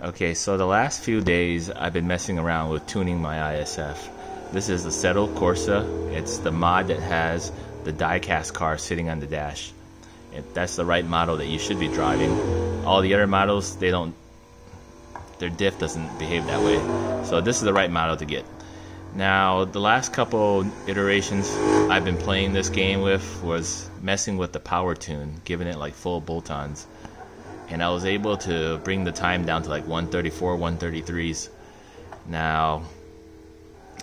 Okay, so the last few days I've been messing around with tuning my ISF. This is the Assetto Corsa. It's the mod that has the die-cast car sitting on the dash. That's the right model that you should be driving. All the other models, their diff doesn't behave that way. So this is the right model to get. Now, the last couple iterations I've been playing this game with was messing with the power tune, giving it like full bolt-ons. And I was able to bring the time down to like 134, 133s. Now,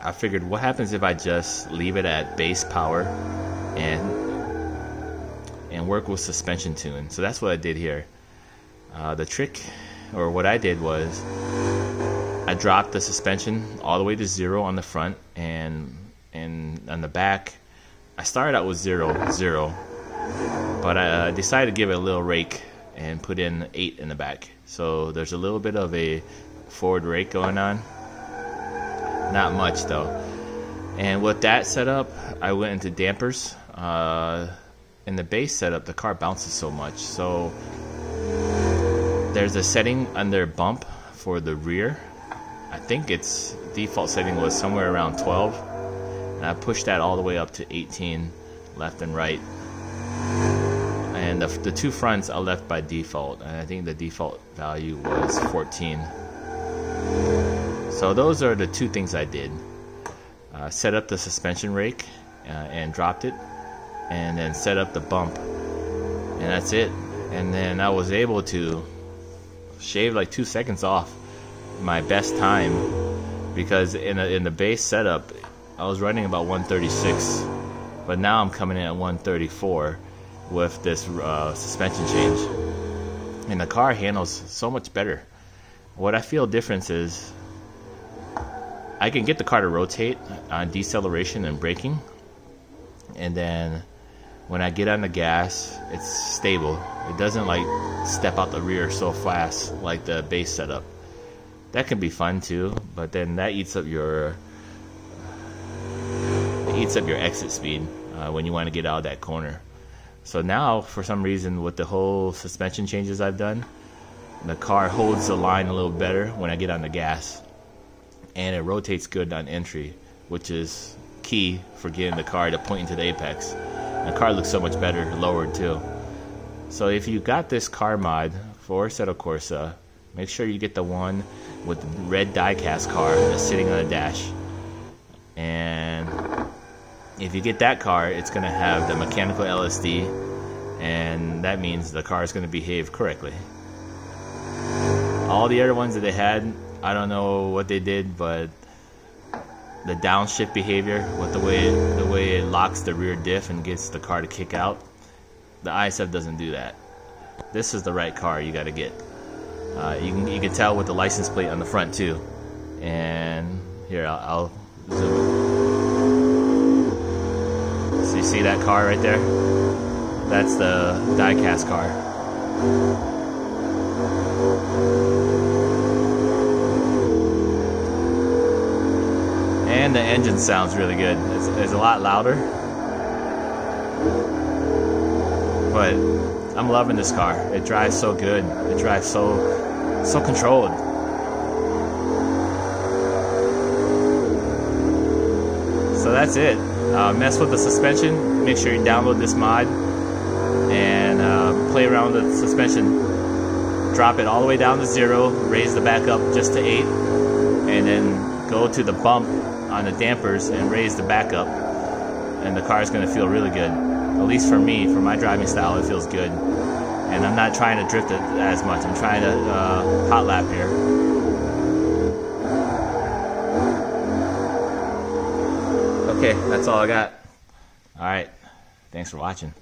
I figured what happens if I just leave it at base power and work with suspension tune. So that's what I did here. The trick, or what I did was, I dropped the suspension all the way to 0 on the front, and on the back, I started out with 0, but I decided to give it a little rake and put in 8 in the back. So there's a little bit of a forward rake going on. Not much though. And with that setup, I went into dampers. In the base setup, the car bounces so much. So there's a setting under bump for the rear. I think its default setting was somewhere around 12. And I pushed that all the way up to 18, left and right. And the two fronts I left by default, and I think the default value was 14. So those are the two things I did. Set up the suspension rake and dropped it, and then set up the bump, and that's it. And then I was able to shave like 2 seconds off my best time, because in the base setup I was running about 136, but now I'm coming in at 134 with this suspension change, and the car handles so much better. What I feel difference is I can get the car to rotate on deceleration and braking, and then when I get on the gas, it's stable. It doesn't like step out the rear so fast like the base setup. That can be fun too, but then that eats up your exit speed when you want to get out of that corner. So now, for some reason, with the whole suspension changes I've done, the car holds the line a little better when I get on the gas, and it rotates good on entry, which is key for getting the car to point into the apex. And the car looks so much better lowered too. So if you got this car mod for Assetto Corsa, make sure you get the one with the red die-cast car that's sitting on the dash. And if you get that car, it's going to have the mechanical LSD, and that means the car is going to behave correctly. All the other ones that they had, I don't know what they did, but the downshift behavior with the way it locks the rear diff and gets the car to kick out, the ISF doesn't do that. This is the right car you got to get. You can tell with the license plate on the front too. And here, I'll zoom in. So you see that car right there? That's the die-cast car. And the engine sounds really good. It's a lot louder, but I'm loving this car. It drives so good. It drives so controlled. So that's it. Mess with the suspension. Make sure you download this mod and play around with the suspension. Drop it all the way down to 0. Raise the back up just to 8, and then go to the bump on the dampers and raise the back up, and the car is going to feel really good. At least for me, for my driving style, it feels good. And I'm not trying to drift it as much. I'm trying to hot lap here. Okay, that's all I got. Alright, thanks for watching.